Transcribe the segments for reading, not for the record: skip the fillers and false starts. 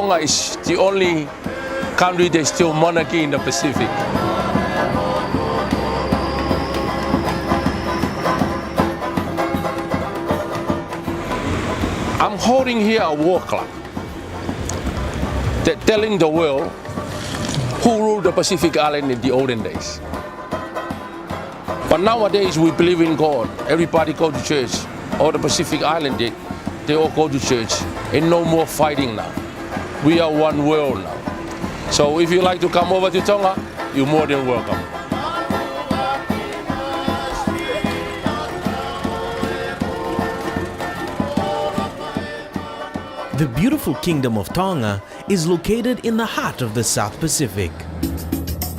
Tonga is the only country that's still monarchy in the Pacific. I'm holding here a war club that telling the world who ruled the Pacific Island in the olden days. But nowadays we believe in God. Everybody go to church. All the Pacific Island, they all go to church. And no more fighting now. We are one world now. So if you like to come over to Tonga, you're more than welcome. The beautiful kingdom of Tonga is located in the heart of the South Pacific.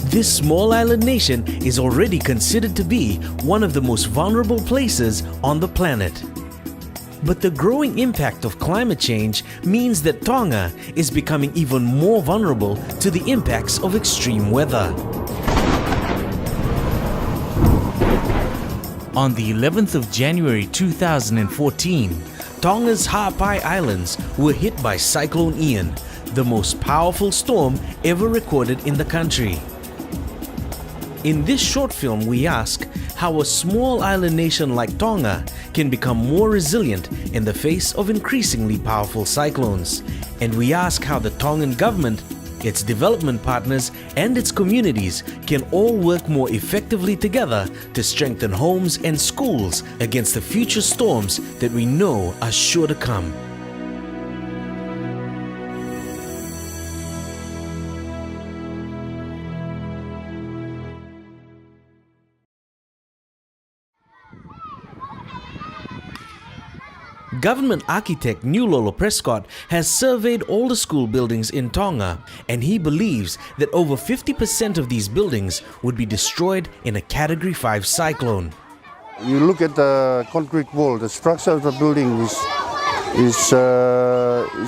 This small island nation is already considered to be one of the most vulnerable places on the planet. But the growing impact of climate change means that Tonga is becoming even more vulnerable to the impacts of extreme weather. On the 11th of January 2014, Tonga's Ha'apai Islands were hit by Cyclone Ian, the most powerful storm ever recorded in the country. In this short film, we ask how a small island nation like Tonga can become more resilient in the face of increasingly powerful cyclones. And we ask how the Tongan government, its development partners, and its communities can all work more effectively together to strengthen homes and schools against the future storms that we know are sure to come. Government architect Nulolo Prescott has surveyed all the school buildings in Tonga, and he believes that over 50% of these buildings would be destroyed in a Category 5 cyclone. You look at the concrete wall, the structure of the building is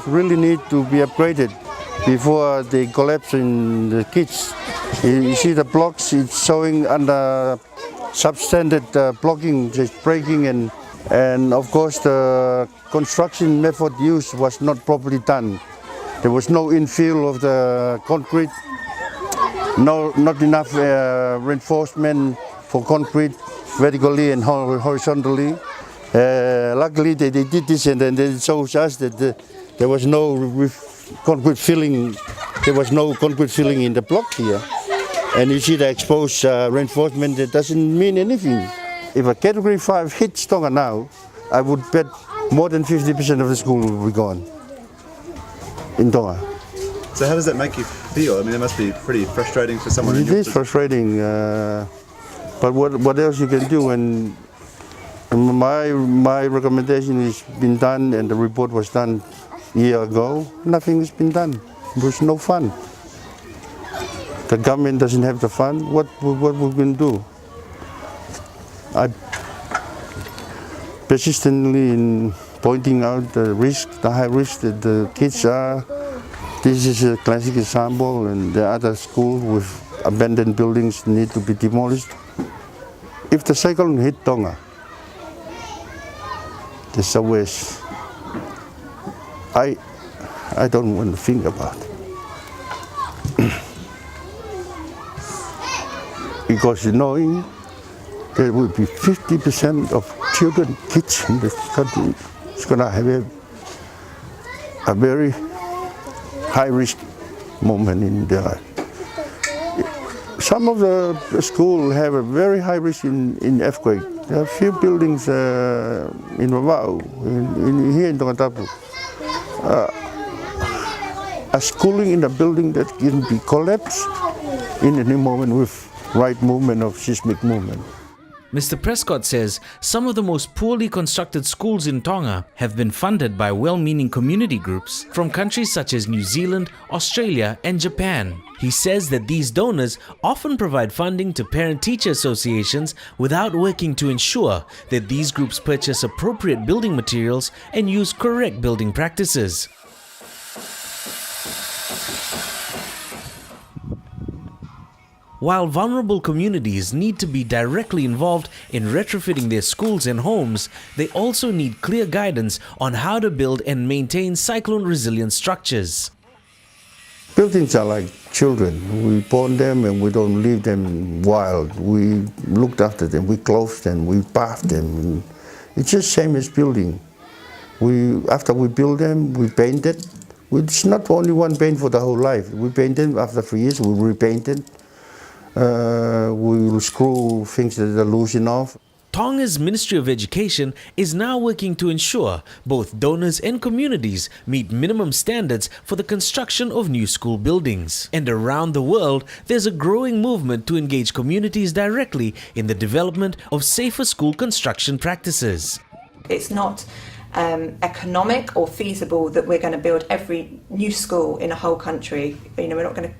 really need to be upgraded before they collapse in the kids. You see the blocks, it's showing under substandard blocking, just breaking, and of course the construction method used was not properly done. There was no infill of the concrete, not enough reinforcement for concrete vertically and horizontally. Luckily they did this, and then they showed us that there was no concrete filling. There was no concrete filling in the block here, and you see the exposed reinforcement. That doesn't mean anything. If a Category 5 hits Tonga now, I would bet more than 50% of the school will be gone in Tonga. So how does that make you feel? I mean, it must be pretty frustrating for someone. It is frustrating, but what else you can do? And my recommendation has been done, and the report was done a year ago. Nothing has been done. There's no fund. The government doesn't have the fund. What we can do? I persistently in pointing out the risk, the high risk that the kids are. This is a classic example, and the other schools with abandoned buildings need to be demolished. If the cyclone hit Tonga, the subways, I don't want to think about it. Because knowing there will be 50% of children, kids in this country, is going to have a very high-risk moment in their life. Some of the schools have a very high risk in earthquake. There are a few buildings in Ravau, here in Tongatapu. A schooling in a building that can be collapsed in any moment with right movement of seismic movement. Mr. Prescott says some of the most poorly constructed schools in Tonga have been funded by well-meaning community groups from countries such as New Zealand, Australia, and Japan. He says that these donors often provide funding to parent-teacher associations without working to ensure that these groups purchase appropriate building materials and use correct building practices. While vulnerable communities need to be directly involved in retrofitting their schools and homes, they also need clear guidance on how to build and maintain cyclone-resilient structures. Buildings are like children. We born them and we don't leave them wild. We looked after them, we clothed them, we bathed them. It's just same as building. After we build them, we paint it. It's not only one paint for the whole life. We paint them after 3 years, we repaint it. We will screw things that are loosened off. Tonga's Ministry of Education is now working to ensure both donors and communities meet minimum standards for the construction of new school buildings. And around the world, there's a growing movement to engage communities directly in the development of safer school construction practices. It's not economic or feasible that we're going to build every new school in a whole country. We're not going to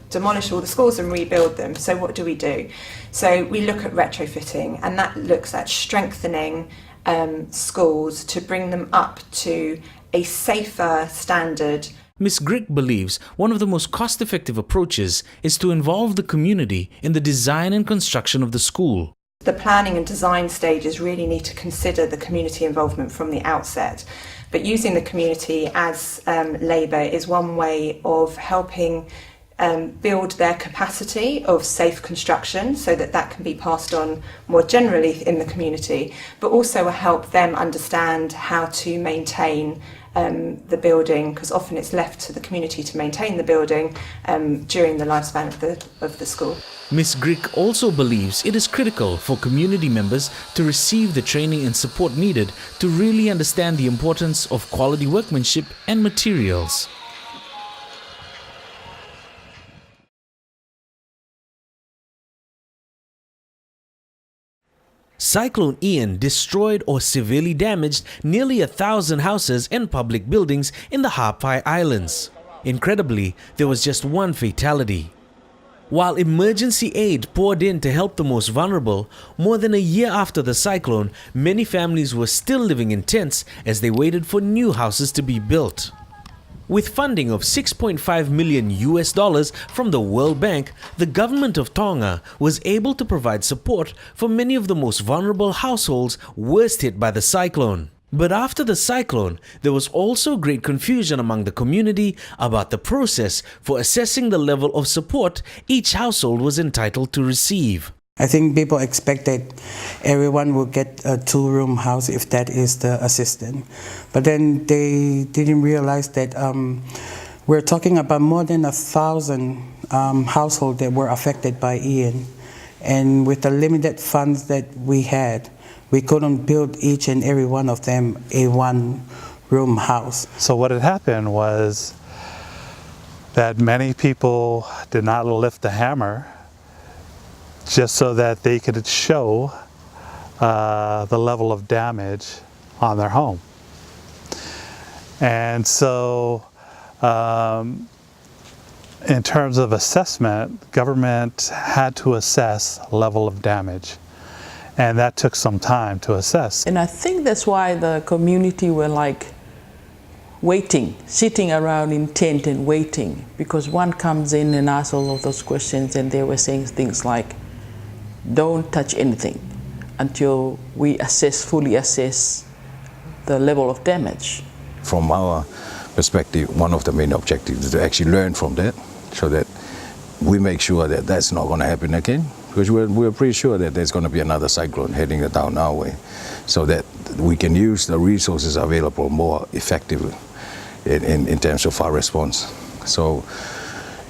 demolish all the schools and rebuild them. So what do? So we look at retrofitting, and that looks at strengthening schools to bring them up to a safer standard. Ms. Grick believes one of the most cost-effective approaches is to involve the community in the design and construction of the school. The planning and design stages really need to consider the community involvement from the outset. But using the community as labour is one way of helping build their capacity of safe construction so that can be passed on more generally in the community, but also help them understand how to maintain the building, because often it's left to the community to maintain the building during the lifespan of the school. Ms. Grick also believes it is critical for community members to receive the training and support needed to really understand the importance of quality workmanship and materials. Cyclone Ian destroyed or severely damaged nearly 1,000 houses and public buildings in the Hawaii Islands. Incredibly, there was just one fatality. While emergency aid poured in to help the most vulnerable, more than a year after the cyclone, many families were still living in tents as they waited for new houses to be built. With funding of $6.5 million from the World Bank, the government of Tonga was able to provide support for many of the most vulnerable households worst hit by the cyclone. But after the cyclone, there was also great confusion among the community about the process for assessing the level of support each household was entitled to receive. I think people expected everyone would get a two-room house if that is the assistance. But then they didn't realize that we're talking about more than 1,000 households that were affected by Ian. And with the limited funds that we had, we couldn't build each and every one of them a one-room house. So what had happened was that many people did not lift the hammer just so that they could show the level of damage on their home. And so in terms of assessment, government had to assess level of damage. And that took some time to assess. And I think that's why the community were like waiting, sitting around in tent and waiting, because one comes in and asks all of those questions, and they were saying things like, don't touch anything until we fully assess the level of damage. From our perspective, one of the main objectives is to actually learn from that, so that we make sure that that's not going to happen again, because we're pretty sure that there's going to be another cyclone heading down our way, so that we can use the resources available more effectively in terms of our response. So,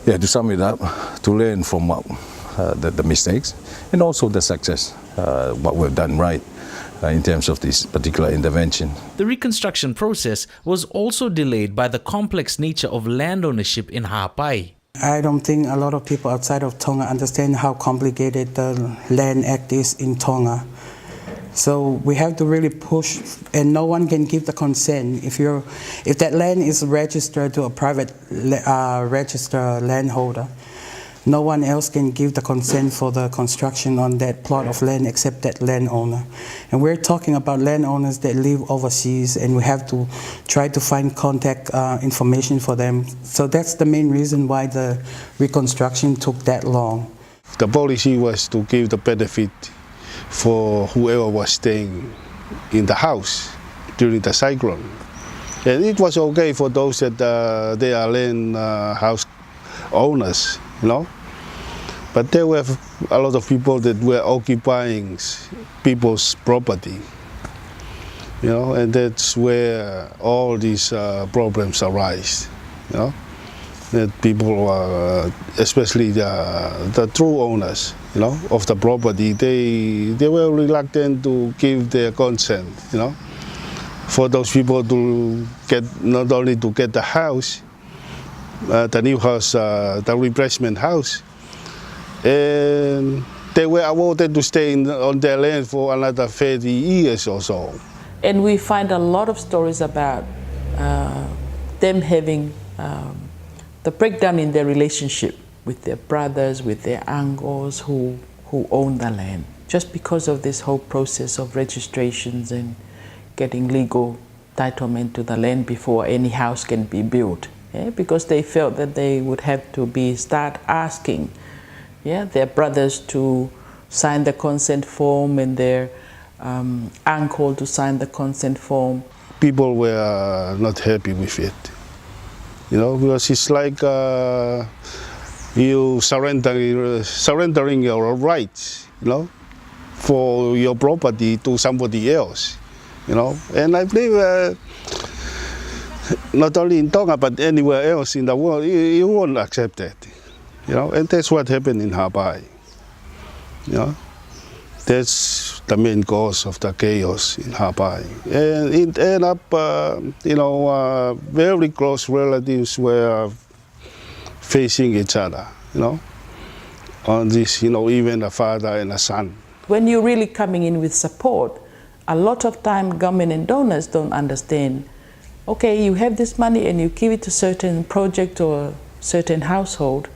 yeah, to sum it up, to learn from the mistakes and also the success, what we've done right in terms of this particular intervention. The reconstruction process was also delayed by the complex nature of land ownership in Hawaii. I don't think a lot of people outside of Tonga understand how complicated the Land Act is in Tonga. So we have to really push, and no one can give the consent. If that land is registered to a private registered landholder, no one else can give the consent for the construction on that plot of land except that landowner. And we're talking about landowners that live overseas, and we have to try to find contact information for them. So that's the main reason why the reconstruction took that long. The policy was to give the benefit for whoever was staying in the house during the cyclone. And it was okay for those that they are land house owners, you know. But there were a lot of people that were occupying people's property, you know, and that's where all these problems arise, you know. That people, especially the true owners, you know, of the property, they were reluctant to give their consent, you know, for those people to get, not only to get the house, the new house, the replacement house, and they were awarded to stay on their land for another 30 years or so. And we find a lot of stories about them having the breakdown in their relationship with their brothers, with their uncles who own the land, just because of this whole process of registrations and getting legal entitlement to the land before any house can be built. Yeah? Because they felt that they would have to start asking their brothers to sign the consent form and their uncle to sign the consent form. People were not happy with it, you know, because it's like you surrendering your rights, you know, for your property to somebody else, you know. And I believe not only in Tonga but anywhere else in the world, you won't accept that, you know. And that's what happened in Hawaii, you know. That's the main cause of the chaos in Hawaii. And it ended up, you know, very close relatives were facing each other, you know, on this, you know, even a father and a son. When you're really coming in with support, a lot of time government and donors don't understand, okay, you have this money and you give it to certain project or certain household,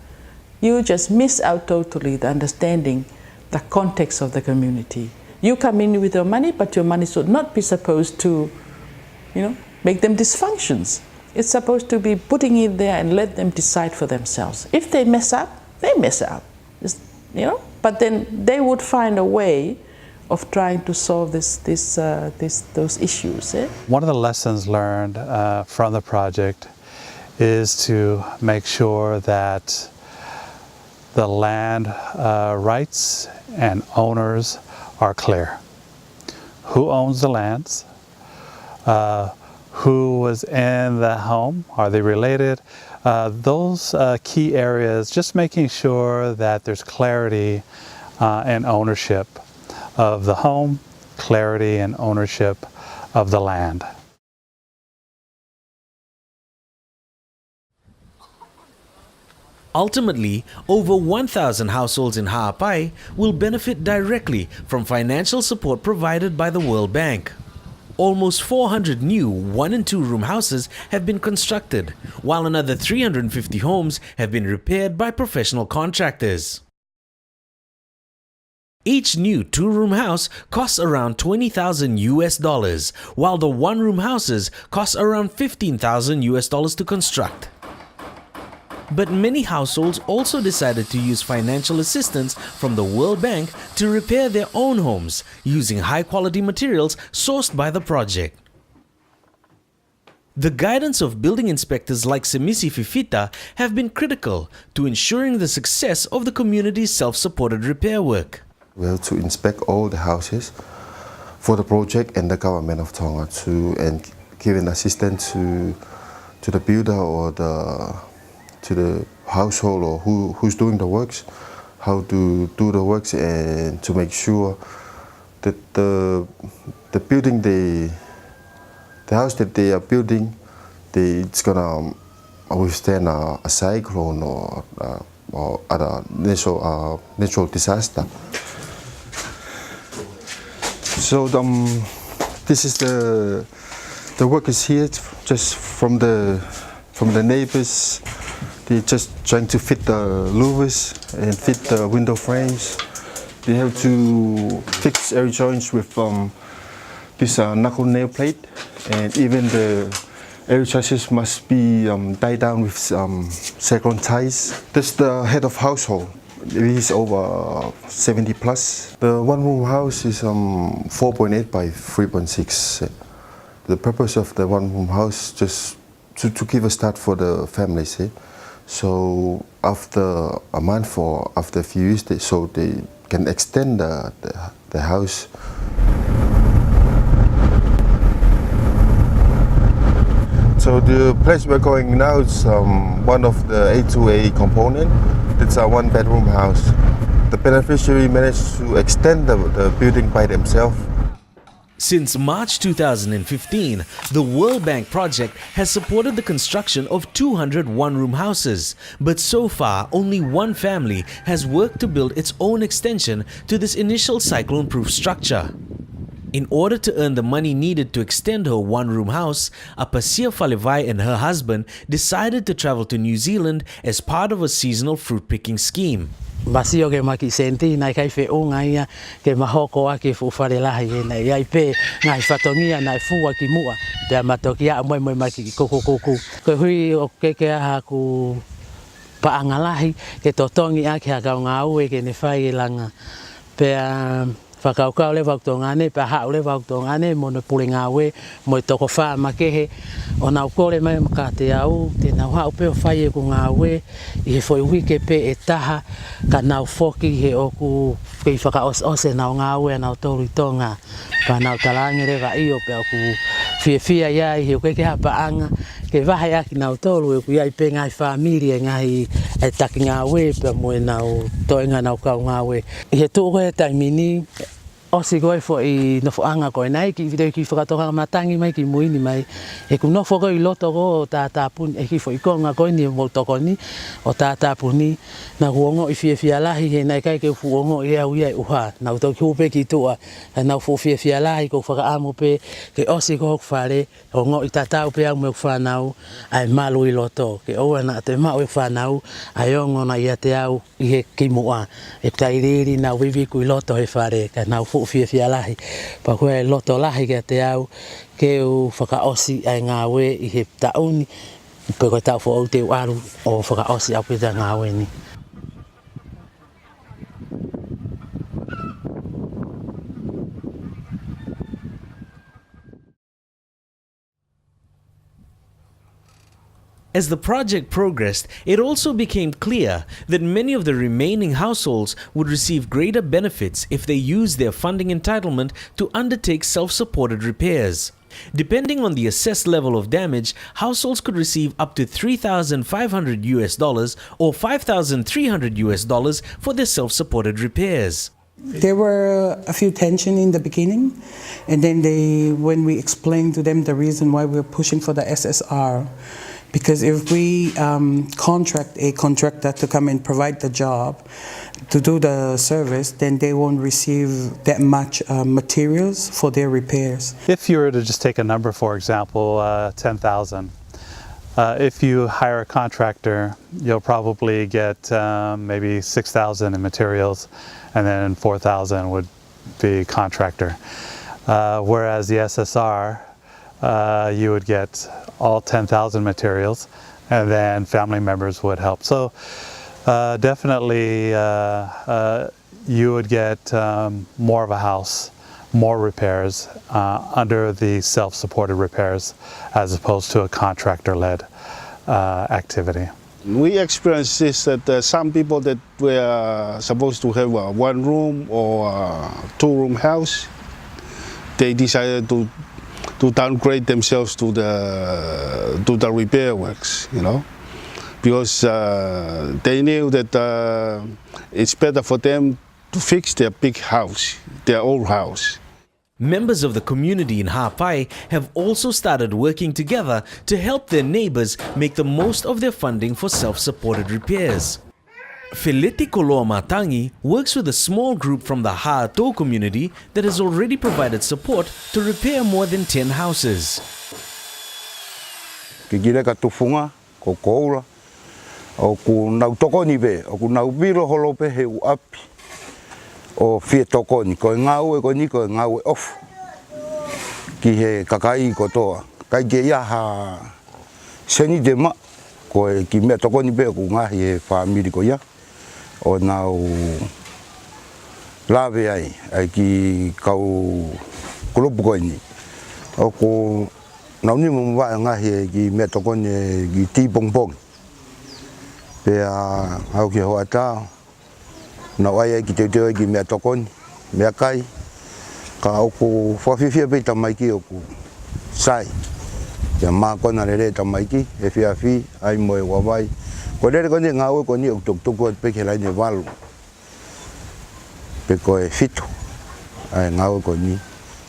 you just miss out totally the understanding the context of the community. You come in with your money, but your money should not be supposed to, you know, make them dysfunctions. It's supposed to be putting it there and let them decide for themselves. If they mess up, they mess up, you know. But then they would find a way of trying to solve those issues. Eh? One of the lessons learned from the project is to make sure that the land rights and owners are clear. Who owns the lands? Who was in the home? Are they related? Those key areas, just making sure that there's clarity and ownership of the home, clarity and ownership of the land. Ultimately, over 1,000 households in Ha'apai will benefit directly from financial support provided by the World Bank. Almost 400 new 1- and 2-room houses have been constructed, while another 350 homes have been repaired by professional contractors. Each new 2-room house costs around $20,000 while the 1-room houses cost around $15,000 to construct. But many households also decided to use financial assistance from the World Bank to repair their own homes using high-quality materials sourced by the project. The guidance of building inspectors like Semisi Fifita have been critical to ensuring the success of the community's self-supported repair work. We have to inspect all the houses for the project and the government of Tonga and give an assistance to the builder or to the household or who's doing the works, how to do the works and to make sure that the building, the house that they are building, it's gonna withstand a cyclone or other natural disaster. So this is the work is here just from the neighbors. They're just trying to fit the louvers and fit the window frames. They have to fix every joint with this knuckle nail plate, and even the every chassis must be tied down with Cyclone ties. That's the head of household. He's over 70 plus. The 1-room house is 4.8 by 3.6. The purpose of the 1-room house just to give a start for the families, So after a month or after a few years, they can extend the house. So the place we're going now is one of the A2A component. It's a one-bedroom house. The beneficiary managed to extend the building by themselves. Since March 2015, the World Bank project has supported the construction of 200 one-room houses, but so far only one family has worked to build its own extension to this initial cyclone-proof structure. In order to earn the money needed to extend her one-room house, Apasia Falevai and her husband decided to travel to New Zealand as part of a seasonal fruit-picking scheme. Masio ke maki senti nai kai fe o ngai ke mahoko a ke fu fare la hi nei ai pe ngai fatongia nai fu a ki mua te matokia moi maki ko ko hui o ke ha ku pa angalahi ke totongi a ke ga ngau e ke ne fai langa pe whakaukau le wautongane, pe hau le wautongane, mono puringa we, mo toko wha makehe, o nau kore mai maka te au, te nau hau pe o whai e ku ngā we, i he whoi wike pe e taha, ka nau whoki he oku, kei whakaose nau ngā we, nau tōru i Tonga, pa nau talangi rewa i o pe o ku whia iai, he o keke hapa anga, ke wahe aki nau tōru e ku iai pe ngai whamiri e ngai e taki ngā we, pe mo e nau toinga nau kau ngā we. I he tōko e taimini, osi koe fo I nofo anga koe nei, ki video ki whakatoka matangi mai, ki muini mai, e ku nofo koe I loto ko o tātāpuni, e ki fo I konga koe ni mo toko ni, o tātāpuni, na huongo I whia lahi, he nei kai ke huongo I au iai uha, na utau ki hupe ki tua, na fu whia lahi ko whakaamo pe, ke osi ko hoku whare, o ngo I tātau pe au me whanau, ai malu I loto, ke oa na te mau e whanau, ai ongo na ia te au, I he ki mua, e tairiri na wiwi ku I loto he whare, ka nau whia lahi, pa koe loto lahi kia te au, ke u whakaosi ai ngā we I he tauni, pe koe tau whau te uaru o whakaosi au pita ngā we ni. As the project progressed, it also became clear that many of the remaining households would receive greater benefits if they used their funding entitlement to undertake self-supported repairs. Depending on the assessed level of damage, households could receive up to $3,500 or $5,300 for their self-supported repairs. There were a few tension in the beginning, and then when we explained to them the reason why we're pushing for the SSR, because if we contract a contractor to come and provide the job, to do the service, then they won't receive that much materials for their repairs. If you were to just take a number, for example, 10,000, if you hire a contractor, you'll probably get maybe 6,000 in materials, and then 4,000 would be contractor. Whereas the SSR, you would get all 10,000 materials, and then family members would help. So definitely you would get more of a house, more repairs under the self-supported repairs as opposed to a contractor-led activity. We experienced this that some people that were supposed to have a one-room or a two-room house, they decided to downgrade themselves to the repair works, you know, because they knew that it's better for them to fix their big house, their old house. Members of the community in Hapai have also started working together to help their neighbors make the most of their funding for self-supported repairs. Feleti Koloa Matangi works with a small group from the Ha'ato community that has already provided support to repair more than 10 houses. Ki gire ka tufunga, ko koura, o ku nau tokoni pe, o ku nau biro holo pe he u api. O fie tokoni, ko ngau e ko ni ko ngau e off. Ki he kakai ko toa, kai ge ia ha seni de ma, ko ki me tokoni pe ku ngahi e family ko ia. O nau lawe ai ki kau kulupu koe ni. O ko nau ni mumwa ngahi ki me tokoni ki ti pong pong. Pea au ki hoa tau. Na wai ki te teo ki mea tokoni, mea kai. Ka oku whawhiwhia pei tamaiki oku sai. Pea maa kona re tamaiki, e whiawhi, ai moe wawai. Ko rere koni ngā ue koni o tuktuku at peke lai ne walu. Pe koe whitu, ai ngā ue koni.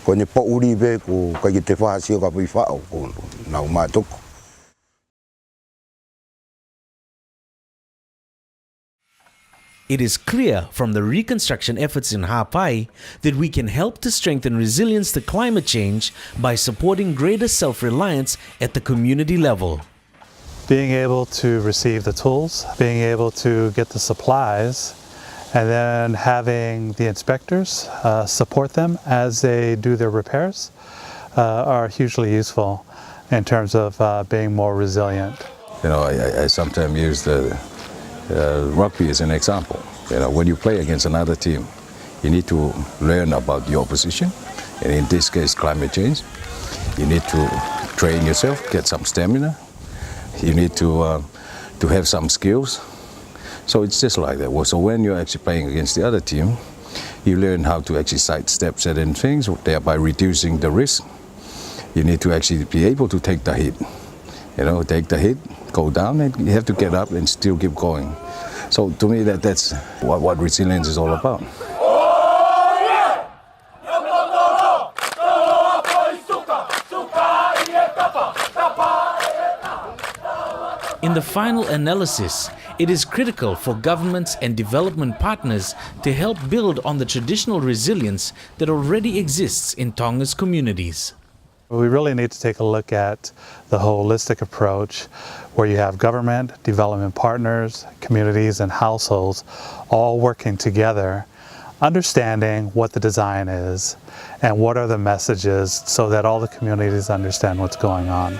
Koni po uri pe ko kai ki te whahasio ka pui whao ko nau mātuku. It is clear from the reconstruction efforts in Hapai that we can help to strengthen resilience to climate change by supporting greater self-reliance at the community level. Being able to receive the tools, being able to get the supplies, and then having the inspectors support them as they do their repairs are hugely useful in terms of being more resilient. You know, I sometimes use the rugby as an example. You know, when you play against another team, you need to learn about the opposition, and in this case, climate change. You need to train yourself, get some stamina. You need to have some skills. So it's just like that. So when you're actually playing against the other team, you learn how to actually sidestep certain things, thereby reducing the risk. You need to actually be able to take the hit. You know, take the hit, go down, and you have to get up and still keep going. So to me, that's what resilience is all about. In the final analysis, it is critical for governments and development partners to help build on the traditional resilience that already exists in Tonga's communities. We really need to take a look at the holistic approach where you have government, development partners, communities, and households all working together, understanding what the design is and what are the messages so that all the communities understand what's going on.